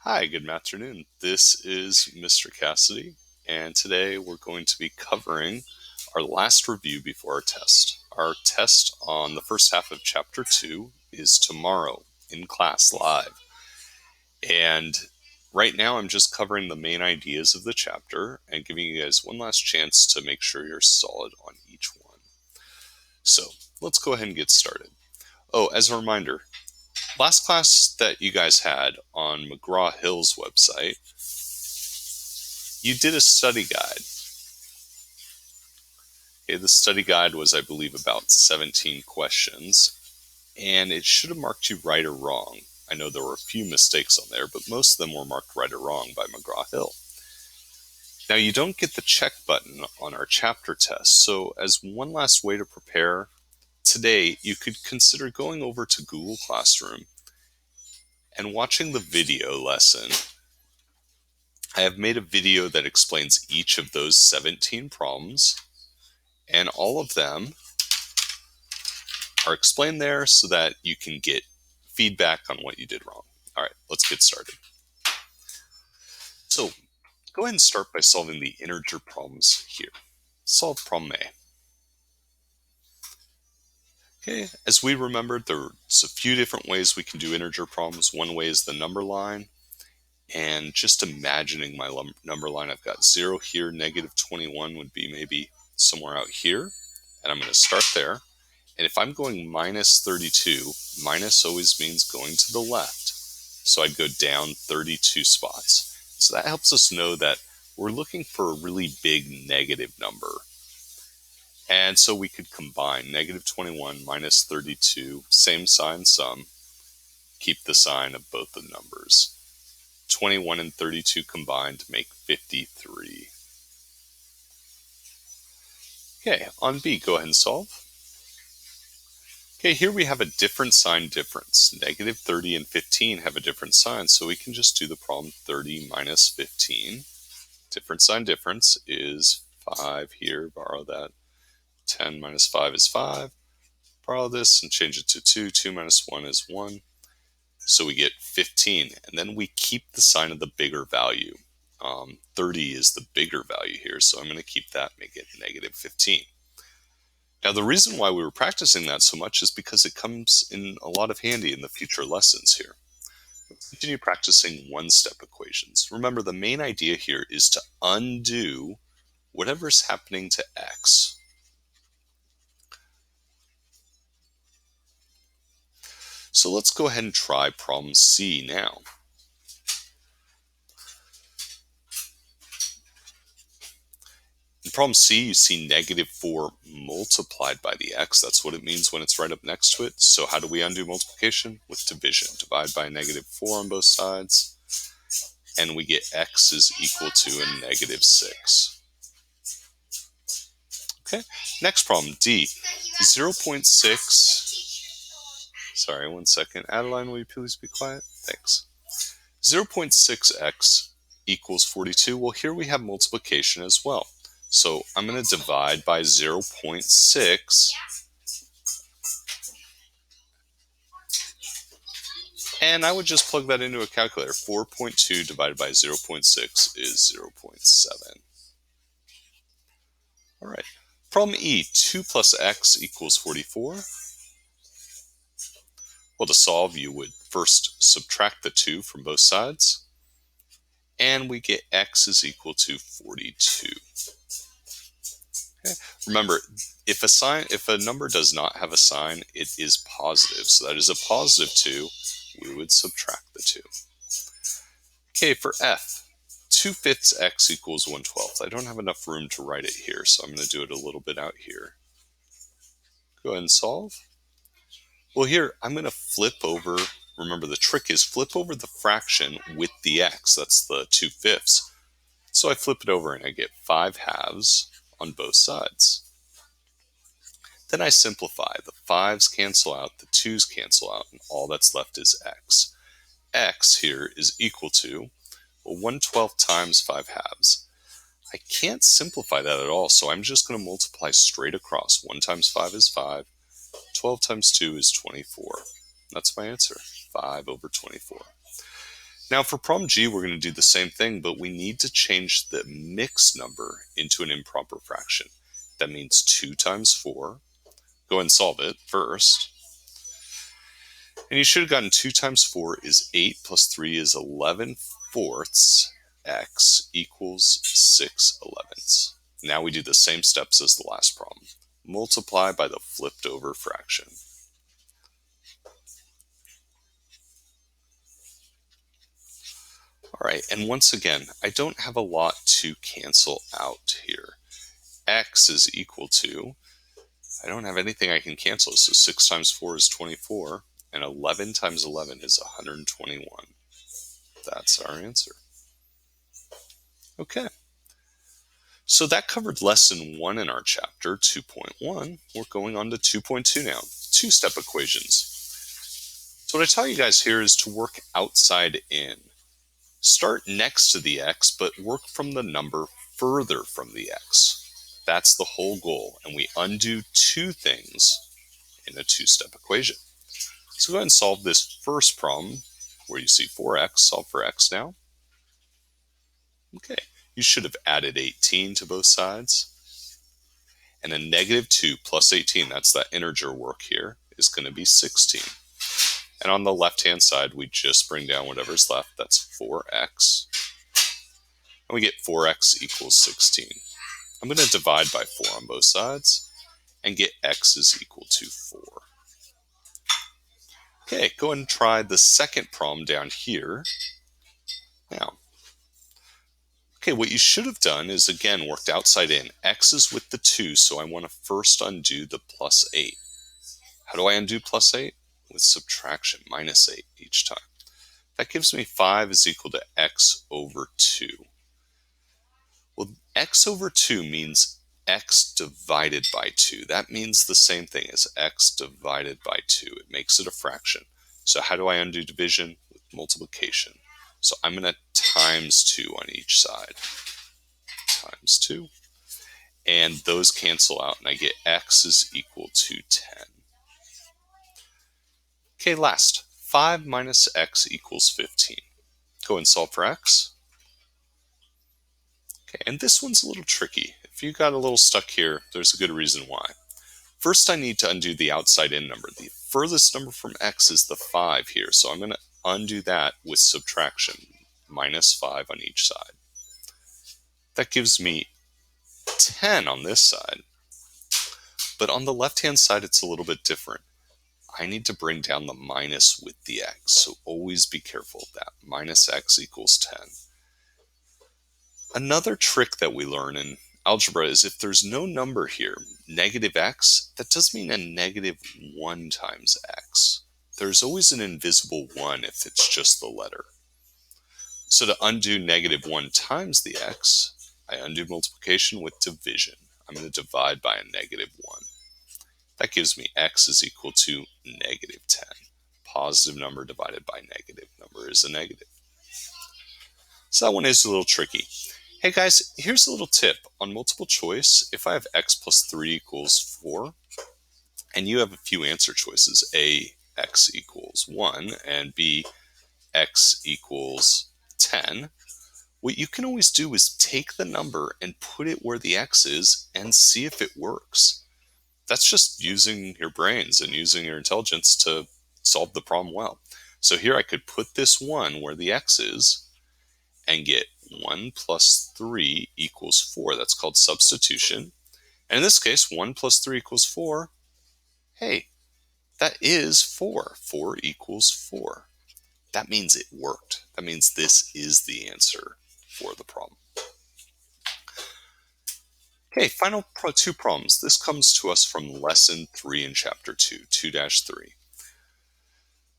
Hi, good afternoon. This is Mr. Cassidy, and today we're going to be covering our last review before our test. Our test on the first half of Chapter 2 is tomorrow in class live. And right now I'm just covering the main ideas of the chapter and giving you guys one last chance to make sure you're solid on each one. So let's go ahead and get started. Oh, as a reminder, last class that you guys had on McGraw-Hill's website, you did a study guide. Okay, the study guide was, I believe, about 17 questions, and it should have marked you right or wrong. I know there were a few mistakes on there, but most of them were marked right or wrong by McGraw-Hill. Now, you don't get the check button on our chapter test, so as one last way to prepare, today you could consider going over to Google Classroom and watching the video lesson. I have made a video that explains each of those 17 problems, and all of them are explained there so that you can get feedback on what you did wrong. All right, let's get started. So go ahead and start by solving the integer problems here. Solve problem A. Okay, as we remembered, there's a few different ways we can do integer problems. One way is the number line. And just imagining my number line, I've got 0 here, negative 21 would be maybe somewhere out here. And I'm going to start there. And if I'm going minus 32, minus always means going to the left. So I'd go down 32 spots. So that helps us know that we're looking for a really big negative number. And so we could combine negative 21 minus 32, same sign, sum, keep the sign of both the numbers. 21 and 32 combined make 53. Okay, on B, go ahead and solve. Okay, here we have a different sign difference. Negative 30 and 15 have a different sign, so we can just do the problem 30 minus 15. Different sign difference is 5 here, borrow that. 10 minus 5 is 5. Borrow this and change it to 2. 2 minus 1 is 1. So we get 15, and then we keep the sign of the bigger value. 30 is the bigger value here, so I'm going to keep that, make it negative 15. Now, the reason why we were practicing that so much is because it comes in a lot of handy in the future lessons here. Let's continue practicing one-step equations. Remember, the main idea here is to undo whatever's happening to x. So let's go ahead and try problem C now. In problem C, you see negative 4 multiplied by the x. That's what it means when it's right up next to it. So how do we undo multiplication? With division. Divide by negative 4 on both sides. And we get x is equal to a negative 6. Okay, next problem, D. 0.6. Sorry, one second. Adeline, will you please be quiet? Thanks. 0.6x equals 42. Well, here we have multiplication as well. So I'm going to divide by 0.6. And I would just plug that into a calculator. 4.2 divided by 0.6 is 0.7. All right. Problem E, 2 plus x equals 44. Well, to solve, you would first subtract the 2 from both sides. And we get x is equal to 42. Okay. Remember, if a number does not have a sign, it is positive. So that is a positive 2. We would subtract the 2. Okay, for F, 2/5 x equals 1/12. I don't have enough room to write it here, so I'm going to do it a little bit out here. Go ahead and solve. Well, here, I'm going to flip over. Remember, the trick is flip over the fraction with the x. That's the 2/5. So I flip it over and I get 5/2 on both sides. Then I simplify. The 5's cancel out, the 2's cancel out, and all that's left is x. X here is equal to, well, 1/12 times 5/2. I can't simplify that at all, so I'm just going to multiply straight across. 1 times 5 is 5. 12 times 2 is 24. That's my answer, 5/24. Now for problem G, we're going to do the same thing, but we need to change the mixed number into an improper fraction. That means 2 times 4. Go ahead and solve it first. And you should have gotten 2 times 4 is 8 plus 3 is 11/4 x equals 6/11. Now we do the same steps as the last problem. Multiply by the flipped over fraction. All right, and once again, I don't have a lot to cancel out here. X is equal to, I don't have anything I can cancel, so 6 times 4 is 24, and 11 times 11 is 121. That's our answer. Okay. So that covered lesson 1 in our chapter, 2.1. We're going on to 2.2 now, two-step equations. So what I tell you guys here is to work outside in. Start next to the x, but work from the number further from the x. That's the whole goal, and we undo two things in a two-step equation. So go ahead and solve this first problem where you see 4x. Solve for x now. Okay, you should have added 18 to both sides. And a negative 2 plus 18, that's that integer work here, is going to be 16. And on the left-hand side, we just bring down whatever's left. That's 4x. And we get 4x equals 16. I'm going to divide by 4 on both sides and get x is equal to 4. Okay, go ahead and try the second problem down here. Now, okay, what you should have done is, again, worked outside in. X is with the 2, so I want to first undo the plus 8. How do I undo plus 8? With subtraction, minus 8 each time. That gives me 5 is equal to x over 2. Well, x over 2 means x divided by 2. That means the same thing as x divided by 2. It makes it a fraction. So how do I undo division? With multiplication. So I'm going to times 2 on each side. Times 2. And those cancel out, and I get x is equal to 10. Okay, last. 5 minus x equals 15. Go and solve for x. Okay, and this one's a little tricky. If you got a little stuck here, there's a good reason why. First, I need to undo the outside in number. The furthest number from x is the 5 here, so I'm going to undo that with subtraction, minus 5 on each side. That gives me 10 on this side. But on the left-hand side, it's a little bit different. I need to bring down the minus with the x, so always be careful of that. Minus x equals 10. Another trick that we learn in algebra is if there's no number here, negative x, that does mean a negative 1 times x. There's always an invisible 1 if it's just the letter. So to undo negative 1 times the x, I undo multiplication with division. I'm going to divide by a negative 1. That gives me x is equal to negative 10. Positive number divided by negative number is a negative. So that one is a little tricky. Hey guys, here's a little tip. On multiple choice, if I have x plus 3 equals 4, and you have a few answer choices, A, x equals 1, and B, x equals 10, what you can always do is take the number and put it where the x is and see if it works. That's just using your brains and using your intelligence to solve the problem well. So here I could put this 1 where the x is and get 1 plus 3 equals 4. That's called substitution. And in this case, 1 plus 3 equals 4. Hey, that is 4. 4 equals 4. That means it worked. That means this is the answer for the problem. Okay, final two problems. This comes to us from lesson 3 in chapter 2, 2-3.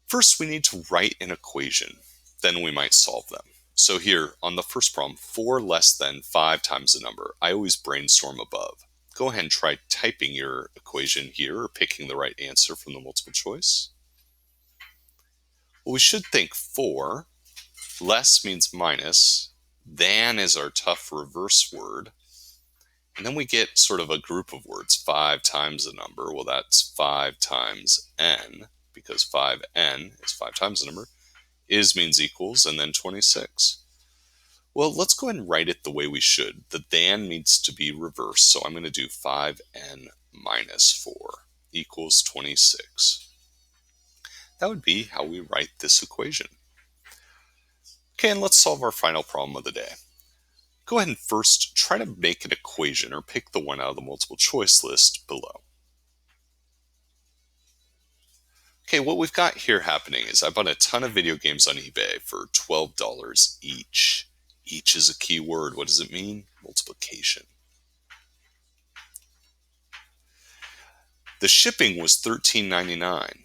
First, we need to write an equation. Then we might solve them. So here, on the first problem, 4 less than 5 times the number. I always brainstorm above. Go ahead and try typing your equation here or picking the right answer from the multiple choice. Well, we should think 4. Less means minus. Than is our tough reverse word. And then we get sort of a group of words, 5 times the number. Well, that's 5 times n, because 5n is 5 times the number, Is means equals, and then 26. Well, let's go ahead and write it the way we should. The than needs to be reversed, so I'm going to do 5n minus 4 equals 26. That would be how we write this equation. Okay, and let's solve our final problem of the day. Go ahead and first try to make an equation or pick the one out of the multiple choice list below. Okay, what we've got here happening is I bought a ton of video games on eBay for $12 each. Each is a key word. What does it mean? Multiplication. The shipping was $13.99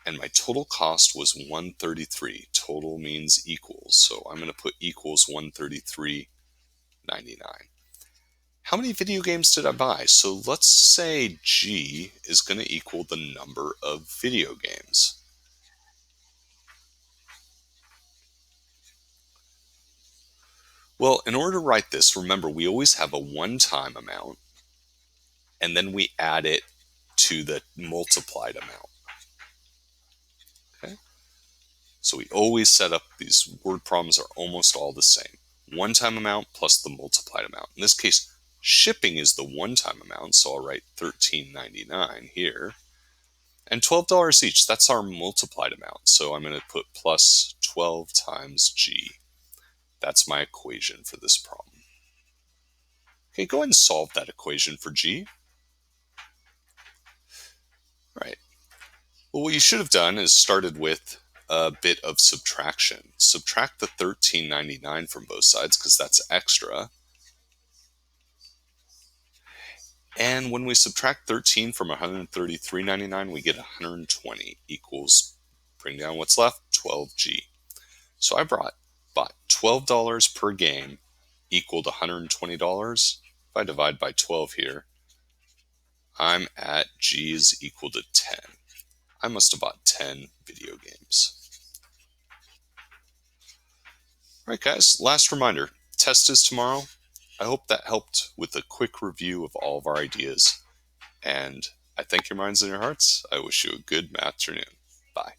and my total cost was $133. Total means equals, so I'm going to put equals $133.99. How many video games did I buy? So let's say G is going to equal the number of video games. Well, in order to write this, remember we always have a one-time amount and then we add it to the multiplied amount. Okay? So we always set up these word problems are almost all the same. One-time amount plus the multiplied amount. In this case, shipping is the one-time amount, so I'll write $13.99 here. And $12 each, that's our multiplied amount. So I'm going to put plus 12 times G. That's my equation for this problem. Okay, go ahead and solve that equation for G. All right. Well, what you should have done is started with a bit of subtraction. Subtract the $13.99 from both sides because that's extra. And when we subtract 13 from $133.99, we get 120 equals, bring down what's left, 12G. So I bought $12 per game equaled $120. If I divide by 12 here, I'm at G is equal to 10. I must have bought 10 video games. All right, guys, last reminder, test is tomorrow. I hope that helped with a quick review of all of our ideas. And I thank your minds and your hearts. I wish you a good afternoon. Bye.